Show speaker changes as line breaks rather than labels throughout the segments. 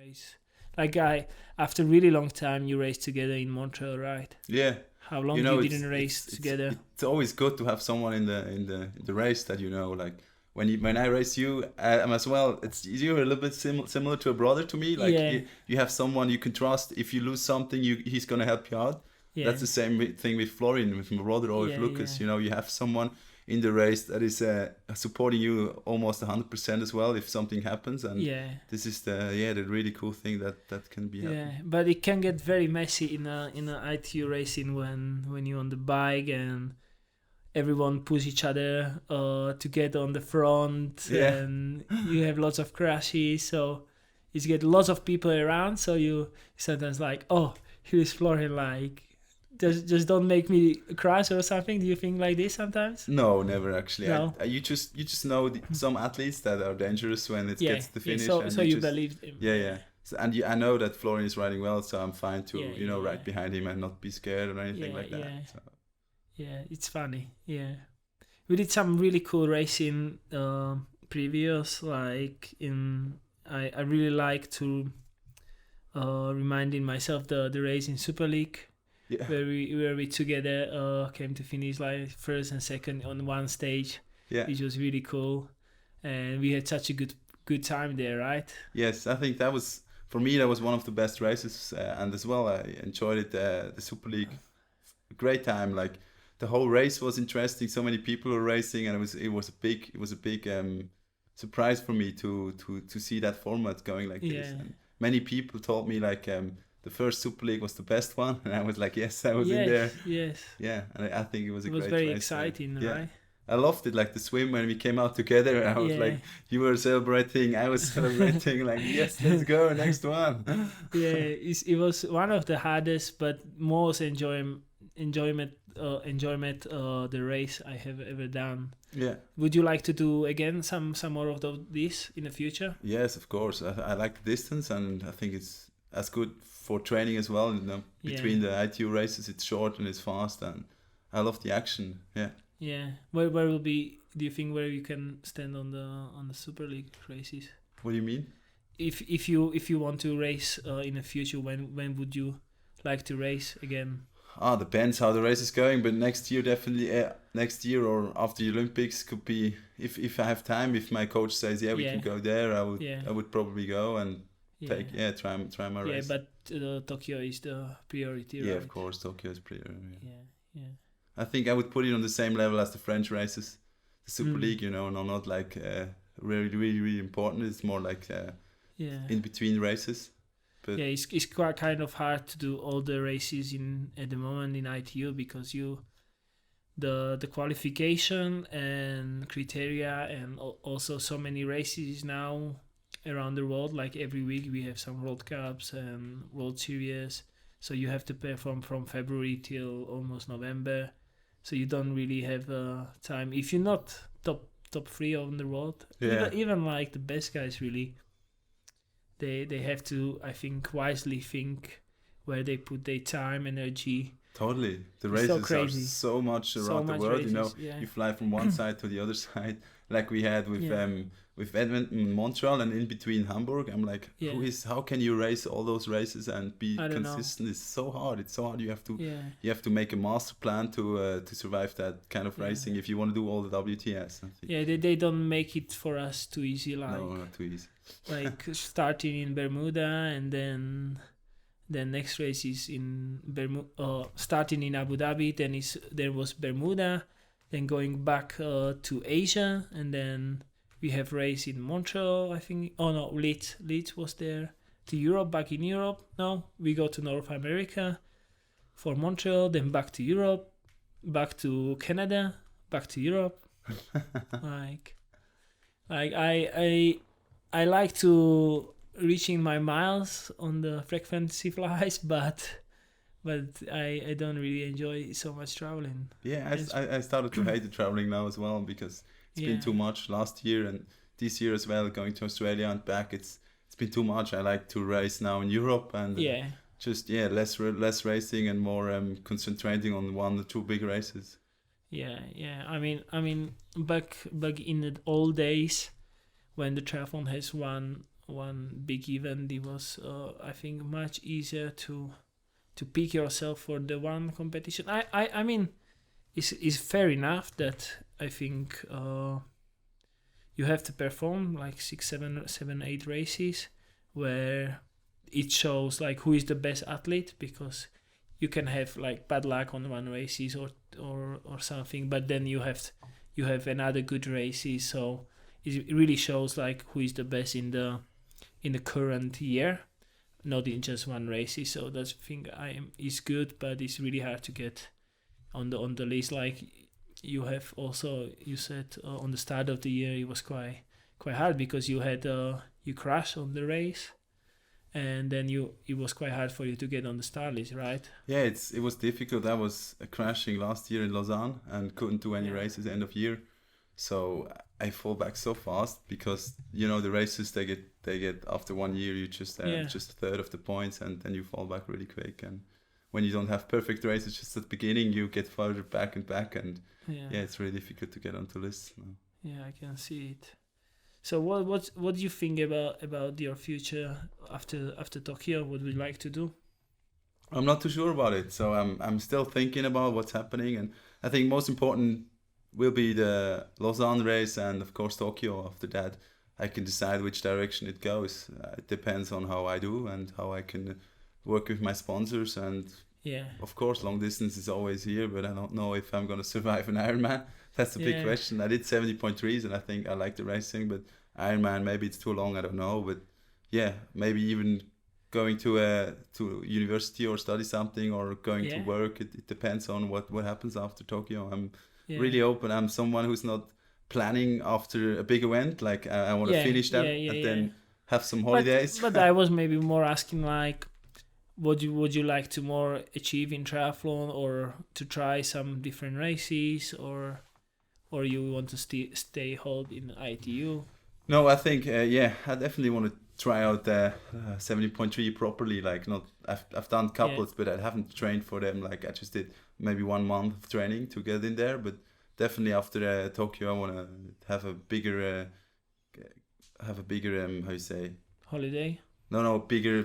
race. Like after a really long time, you raced together in Montreal, right?
Yeah.
How long you didn't race together?
It's always good to have someone in the race that you know. Like when I race you, as well. You're a little bit similar to a brother to me. Like you have someone you can trust. If you lose something, he's gonna help you out. Yeah. That's the same thing with Florian, with my brother, or with Lucas. You know, you have someone in the race that is supporting you almost 100% as well if something happens, and this is the really cool thing that can be happening.
But it can get very messy in a ITU racing when you're on the bike and everyone push each other to get on the front, and you have lots of crashes, so you get lots of people around, so you sometimes like, oh, here's Florian, like just don't make me crash or something. Do you think like this sometimes?
No, never actually.
No.
You just know some athletes that are dangerous when it gets to the finish.
So you believe him.
Yeah. So, and I know that Florian is riding well, so I'm fine to ride behind him and not be scared or anything like that.
Yeah.
So.
Yeah, it's funny. Yeah, we did some really cool racing previous. Like I really like to reminding myself the race in Super League. Yeah. Where we together came to finish like first and second on one stage, which was really cool, and we had such a good time there, right?
Yes, I think that was one of the best races, and as well I enjoyed it. The Super League, great time. Like the whole race was interesting. So many people were racing, and it was a big surprise for me to see that format going like this. And many people told me like. The first Super League was the best one, and I was like, yes, I was in there.
Yes.
Yeah, and I think it was a great race.
It was very exciting, right?
I loved it, like the swim when we came out together. I was like, you were celebrating, I was celebrating, like, yes, let's go, next one.
It was one of the hardest but most enjoyment the race I have ever done. Yeah. Would you like to do again some more of this in the future?
Yes, of course. I like the distance, and I think it's as good for training as well. You know, between the ITU races, it's short and it's fast, and I love the action. Yeah.
Yeah. Where will be? Do you think where you can stand on the Super League races?
What do you mean?
If you want to race in the future, when would you like to race again?
Depends how the race is going, but next year definitely. Next year or after the Olympics could be if I have time. If my coach says we can go there, I would probably go and. Try my race.
Yeah, but Tokyo is the priority, right?
Yeah, of course, Tokyo is priority.
Yeah.
I think I would put it on the same level as the French races, the Super League. You know, not like really, really, really important. It's more like in between races. But
it's quite kind of hard to do all the races at the moment in ITU because the qualification and criteria and also so many races now. Around the world, like every week we have some World Cups and World Series, so you have to perform from February till almost November, so you don't really have time if you're not top 3 on the world. Even like the best guys, really they have to, I think, wisely think where they put their time, energy.
Totally, the races are so much around the world. Races, you fly from one side to the other side, like we had with Edmonton, Montreal, and in between Hamburg. I'm like, how can you race all those races and be consistent? It's so hard. You have to make a master plan to survive that kind of racing if you want to do all the WTS.
They don't make it for us too easy. Like,
no, not too easy.
Like starting in Bermuda and then next race is in starting in Abu Dhabi. There was Bermuda, then going back to Asia, and then. We have race in Montreal, I think. Oh no, Leeds was there. To Europe, back in Europe. No, we go to North America for Montreal, then back to Europe, back to Canada, back to Europe. like I like to reaching my miles on the frequency flights, but I don't really enjoy so much traveling.
Yeah, I started to hate the traveling now as well because. It's been too much last year and this year as well, going to Australia and back. It's been too much. I like to race now in Europe and less racing and more concentrating on 1 or 2 big races.
Yeah. I mean, back in the old days when the triathlon has one big event, it was I think much easier to pick yourself for the one competition. I mean, it's fair enough that I think you have to perform like 6, 7, 8 races where it shows like who is the best athlete, because you can have like bad luck on one races or something, but then you have another good races, so it really shows like who is the best in the current year, not in just one races. So that's thing is good, but it's really hard to get on the list. Like you have also, you said on the start of the year it was quite hard because you had you crashed on the race, and then it was quite hard for you to get on the start list, right?
Yeah, it was difficult. I was crashing last year in Lausanne and couldn't do any races end of year, so I fall back so fast because the races they get after 1 year you just just a third of the points, and then you fall back really quick. And when you don't have perfect races just at the beginning, you get further back and it's really difficult to get onto lists now.
Yeah, I can see it. So what do you think about your future after Tokyo? What would you like to do?
I'm not too sure about it, so I'm still thinking about what's happening, and I think most important will be the Lausanne race, and of course Tokyo. After that, I can decide which direction it goes. It depends on how I do and how I can work with my sponsors, and of course long distance is always here, but I don't know if I'm going to survive an Ironman. That's the big question. I did 70.3s and I think I like the racing, but Ironman, maybe it's too long, I don't know. But maybe even going to university or study something or going to work, it depends on what happens after Tokyo. I'm really open. I'm someone who's not planning after a big event, like I want to finish that and then have some holidays.
But I was maybe more asking like, would you like to more achieve in triathlon, or to try some different races, or you want to stay hold in ITU?
No, I think I definitely want to try out 70.3 properly. Like I've done couples, but I haven't trained for them. Like I just did maybe 1 month of training to get in there. But definitely after Tokyo, I want to have a bigger how you say,
holiday.
No, bigger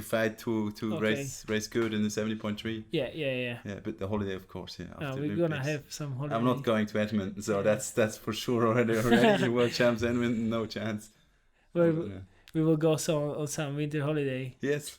fight to race good in the 70.3.
Yeah.
But the holiday, of course,
After we're gonna have some holiday.
I'm not going to Edmonton, so that's for sure already. World champs Edmonton, no chance.
Well, we will go on some winter holiday.
Yes.